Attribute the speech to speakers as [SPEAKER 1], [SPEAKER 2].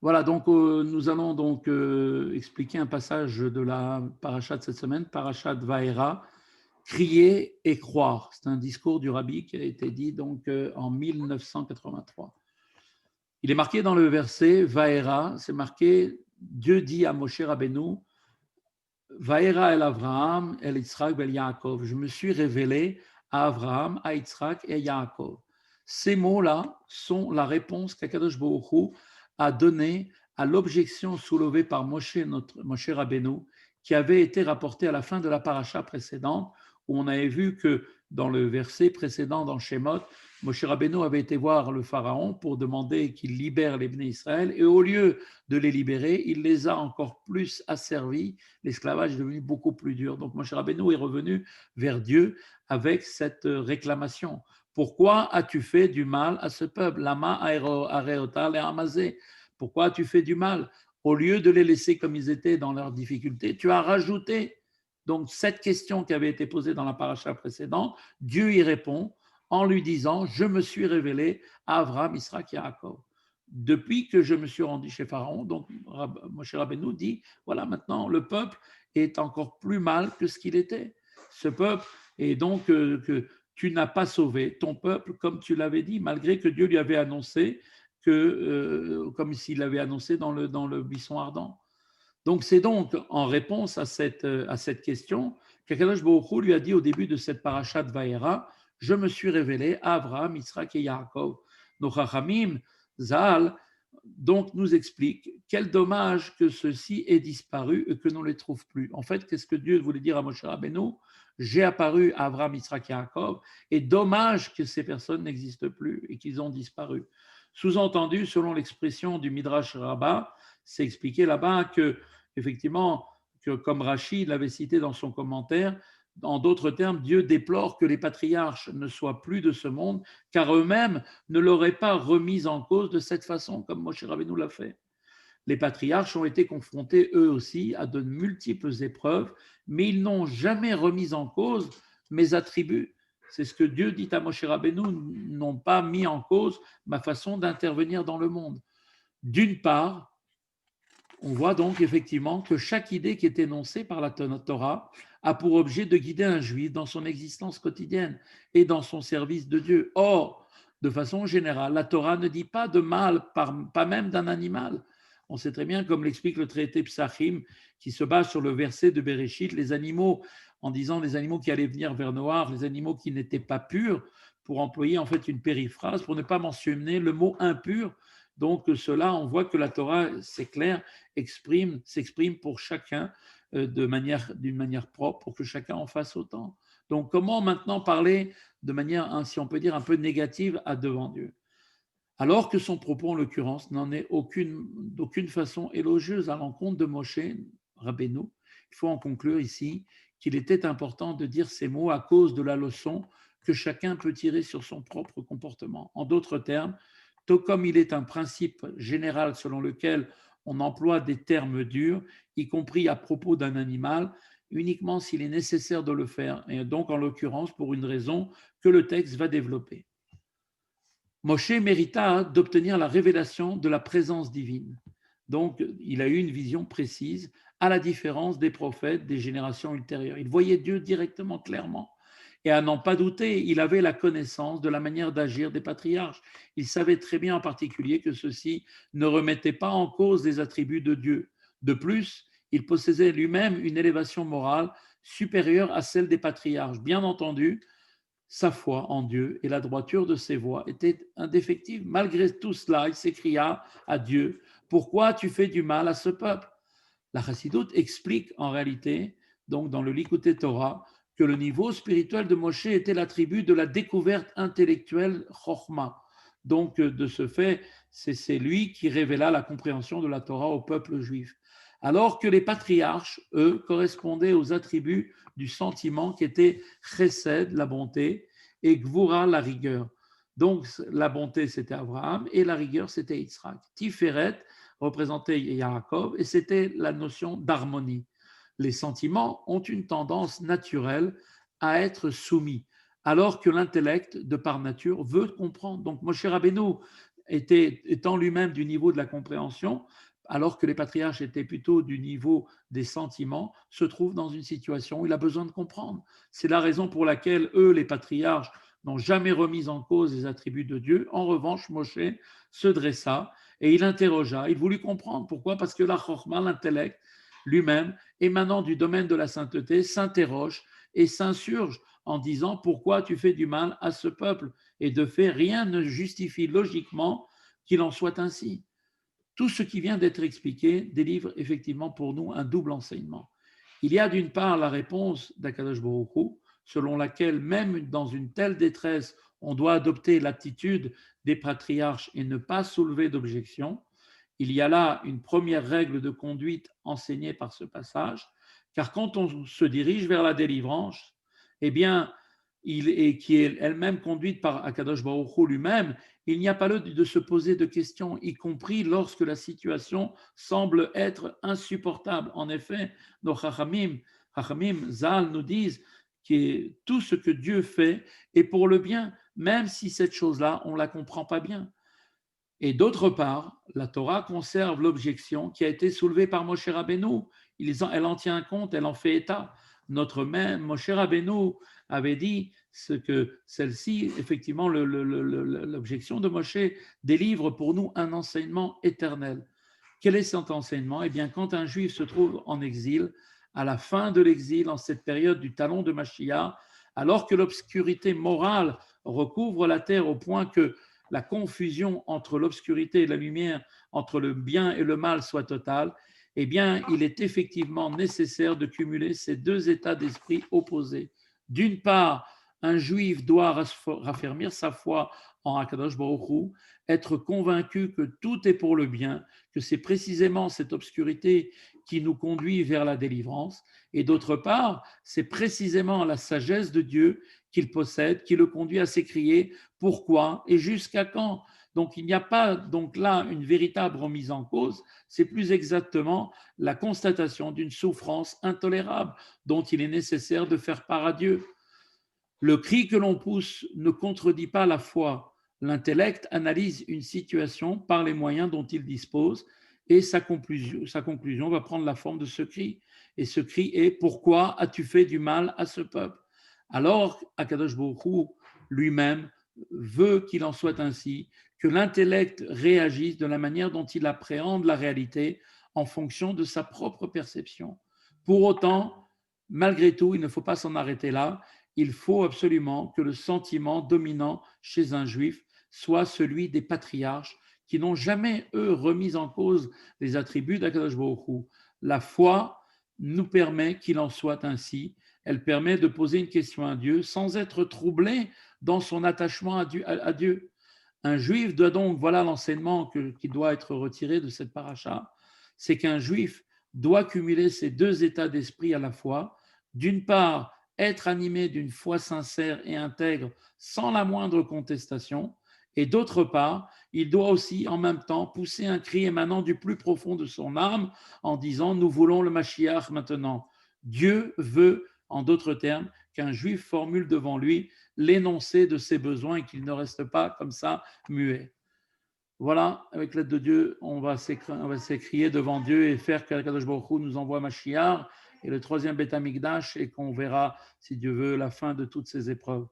[SPEAKER 1] Voilà, donc nous allons donc expliquer un passage de la paracha de cette semaine, paracha de Vaera, crier et croire. C'est un discours du rabbi qui a été dit donc en 1983. Il est marqué dans le verset Vaera, c'est marqué Dieu dit à Moshe Rabbeinu, Vaera el Avraham, el Yitzhak, el Yaakov. Je me suis révélé à Abraham, à Yitzhak et à Yaakov. Ces mots-là sont la réponse qu'Akadosh Baruch Hu a donnée à l'objection soulevée par Moshe Rabbeinu, qui avait été rapportée à la fin de la paracha précédente, où on avait vu que dans le verset précédent dans Shemot, Moshe Rabbeinu avait été voir le Pharaon pour demander qu'il libère les Bnei Israël, et au lieu de les libérer, il les a encore plus asservis. L'esclavage est devenu beaucoup plus dur. Donc Moshe Rabbeinu est revenu vers Dieu avec cette réclamation. Pourquoi as-tu fait du mal à ce peuple? Lama areota le amazé. Pourquoi as-tu fait du mal? Au lieu de les laisser comme ils étaient dans leurs difficultés, tu as rajouté. Donc cette question qui avait été posée dans la paracha précédente, Dieu y répond en lui disant, je me suis révélé à Abraham, Israël et Jacob. Depuis que je me suis rendu chez Pharaon, donc Moshe Rabbeinu dit, voilà, maintenant le peuple est encore plus mal que ce qu'il était. Ce peuple, et donc que tu n'as pas sauvé ton peuple comme tu l'avais dit, malgré que Dieu lui avait annoncé que, comme s'il l'avait annoncé dans le buisson ardent. Donc c'est donc en réponse à cette question qu'Akadosh Baruch Hu lui a dit au début de cette parashat Vaera, je me suis révélé à Abraham, Yitzhak et Yaakov. Nos Chachamim, Zal, donc nous explique quel dommage que ceci ait disparu et que l'on ne les trouve plus. En fait, qu'est-ce que Dieu voulait dire à Moshe Rabbeinu? J'ai apparu à Abraham, Yitzhak et Yaakov, et dommage que ces personnes n'existent plus et qu'ils ont disparu. Sous-entendu, selon l'expression du Midrash Rabbah, c'est expliqué là-bas que, effectivement, que comme Rachid l'avait cité dans son commentaire, en d'autres termes, Dieu déplore que les patriarches ne soient plus de ce monde, car eux-mêmes ne l'auraient pas remise en cause de cette façon, comme Moshe Rabbeinu l'a fait. Les patriarches ont été confrontés eux aussi à de multiples épreuves, mais ils n'ont jamais remis en cause mes attributs. C'est ce que Dieu dit à Moshe Rabbeinu, n'ont pas mis en cause ma façon d'intervenir dans le monde. D'une part, on voit donc effectivement que chaque idée qui est énoncée par la Torah a pour objet de guider un juif dans son existence quotidienne et dans son service de Dieu. Or, de façon générale, la Torah ne dit pas de mal, pas même d'un animal. On sait très bien, comme l'explique le traité Psachim, qui se base sur le verset de Bereshit, les animaux, en disant les animaux qui allaient venir vers Noir, les animaux qui n'étaient pas purs, pour employer en fait une périphrase, pour ne pas mentionner le mot impur. Donc cela, on voit que la Torah, c'est clair, s'exprime pour chacun d'une manière propre, pour que chacun en fasse autant. Donc comment maintenant parler de manière, si on peut dire, un peu négative à devant Dieu? Alors que son propos, en l'occurrence, n'en est d'aucune façon élogieuse à l'encontre de Moshe Rabbeinu. Il faut en conclure ici qu'il était important de dire ces mots à cause de la leçon que chacun peut tirer sur son propre comportement. En d'autres termes, tout comme il est un principe général selon lequel on emploie des termes durs, y compris à propos d'un animal, uniquement s'il est nécessaire de le faire, et donc en l'occurrence pour une raison que le texte va développer. Moshe mérita d'obtenir la révélation de la présence divine. Donc, il a eu une vision précise, à la différence des prophètes des générations ultérieures. Il voyait Dieu directement, clairement. Et à n'en pas douter, il avait la connaissance de la manière d'agir des patriarches. Il savait très bien en particulier que ceux-ci ne remettaient pas en cause les attributs de Dieu. De plus, il possédait lui-même une élévation morale supérieure à celle des patriarches. Bien entendu, sa foi en Dieu et la droiture de ses voies étaient indéfectibles. Malgré tout cela, il s'écria à Dieu, pourquoi tu fais du mal à ce peuple? La Chassidoute explique en réalité, donc dans le Likutei Torah, que le niveau spirituel de Moshe était l'attribut de la découverte intellectuelle Chochma. Donc, de ce fait, c'est lui qui révéla la compréhension de la Torah au peuple juif. Alors que les patriarches, eux, correspondaient aux attributs du sentiment qui était Chesed, la bonté, et Gvura, la rigueur. Donc, la bonté, c'était Abraham, et la rigueur, c'était Yitzhak. Tiferet représentait Yaakov, et c'était la notion d'harmonie. Les sentiments ont une tendance naturelle à être soumis, alors que l'intellect, de par nature, veut comprendre. Donc, Moshe Rabbeinu étant lui-même du niveau de la compréhension, alors que les patriarches étaient plutôt du niveau des sentiments, se trouve dans une situation où il a besoin de comprendre. C'est la raison pour laquelle eux, les patriarches, n'ont jamais remis en cause les attributs de Dieu. En revanche, Moshe se dressa et il interrogea, il voulut comprendre. Pourquoi? Parce que la chorma, l'intellect lui-même, émanant du domaine de la sainteté, s'interroge et s'insurge en disant pourquoi tu fais du mal à ce peuple. Et de fait, rien ne justifie logiquement qu'il en soit ainsi. Tout ce qui vient d'être expliqué délivre effectivement pour nous un double enseignement. Il y a d'une part la réponse d'Akadosh Baruch Hu, selon laquelle même dans une telle détresse, on doit adopter l'attitude des patriarches et ne pas soulever d'objection. Il y a là une première règle de conduite enseignée par ce passage, car quand on se dirige vers la délivrance, eh bien, qui est elle-même conduite par Akadosh Baruch Hu lui-même, il n'y a pas lieu de se poser de questions, y compris lorsque la situation semble être insupportable. En effet, nos Chachamim Zal nous disent que tout ce que Dieu fait est pour le bien, même si cette chose-là, on ne la comprend pas bien. Et d'autre part, la Torah conserve l'objection qui a été soulevée par Moshe Rabbeinu. Elle en tient compte, elle en fait état. Notre même Moshe Rabbeinu avait dit ce que celle-ci, effectivement, l'objection de Moshe délivre pour nous un enseignement éternel. Quel est cet enseignement? Eh bien, quand un juif se trouve en exil, à la fin de l'exil, en cette période du talon de Mashiach, alors que l'obscurité morale recouvre la terre au point que la confusion entre l'obscurité et la lumière, entre le bien et le mal soit totale, eh bien, il est effectivement nécessaire de cumuler ces deux états d'esprit opposés. D'une part, un juif doit raffermir sa foi en Akadosh Baruch Hu, être convaincu que tout est pour le bien, que c'est précisément cette obscurité qui nous conduit vers la délivrance, et d'autre part, c'est précisément la sagesse de Dieu qu'il possède qui le conduit à s'écrier pourquoi et jusqu'à quand. Donc il n'y a pas donc là une véritable remise en cause, c'est plus exactement la constatation d'une souffrance intolérable dont il est nécessaire de faire part à Dieu. Le cri que l'on pousse ne contredit pas la foi. L'intellect analyse une situation par les moyens dont il dispose et sa conclusion va prendre la forme de ce cri. Et ce cri est pourquoi as-tu fait du mal à ce peuple? Alors, Akadosh Baruch Hu lui-même veut qu'il en soit ainsi, que l'intellect réagisse de la manière dont il appréhende la réalité en fonction de sa propre perception. Pour autant, malgré tout, il ne faut pas s'en arrêter là. Il faut absolument que le sentiment dominant chez un juif soit celui des patriarches qui n'ont jamais, eux, remis en cause les attributs d'Akadosh Baruch Hu. La foi nous permet qu'il en soit ainsi. Elle permet de poser une question à Dieu sans être troublé dans son attachement à Dieu. Un juif doit donc, voilà l'enseignement qui doit être retiré de cette paracha, c'est qu'un juif doit cumuler ces deux états d'esprit à la fois. D'une part, être animé d'une foi sincère et intègre sans la moindre contestation, et d'autre part, il doit aussi en même temps pousser un cri émanant du plus profond de son âme en disant nous voulons le Mashiach maintenant. Dieu veut, en d'autres termes, qu'un juif formule devant lui l'énoncé de ses besoins et qu'il ne reste pas comme ça muet. Voilà, avec l'aide de Dieu, on va s'écrier devant Dieu et faire qu'Akadosh Baruch Hu nous envoie Mashiach et le troisième Beth Amikdash et qu'on verra, si Dieu veut, la fin de toutes ces épreuves.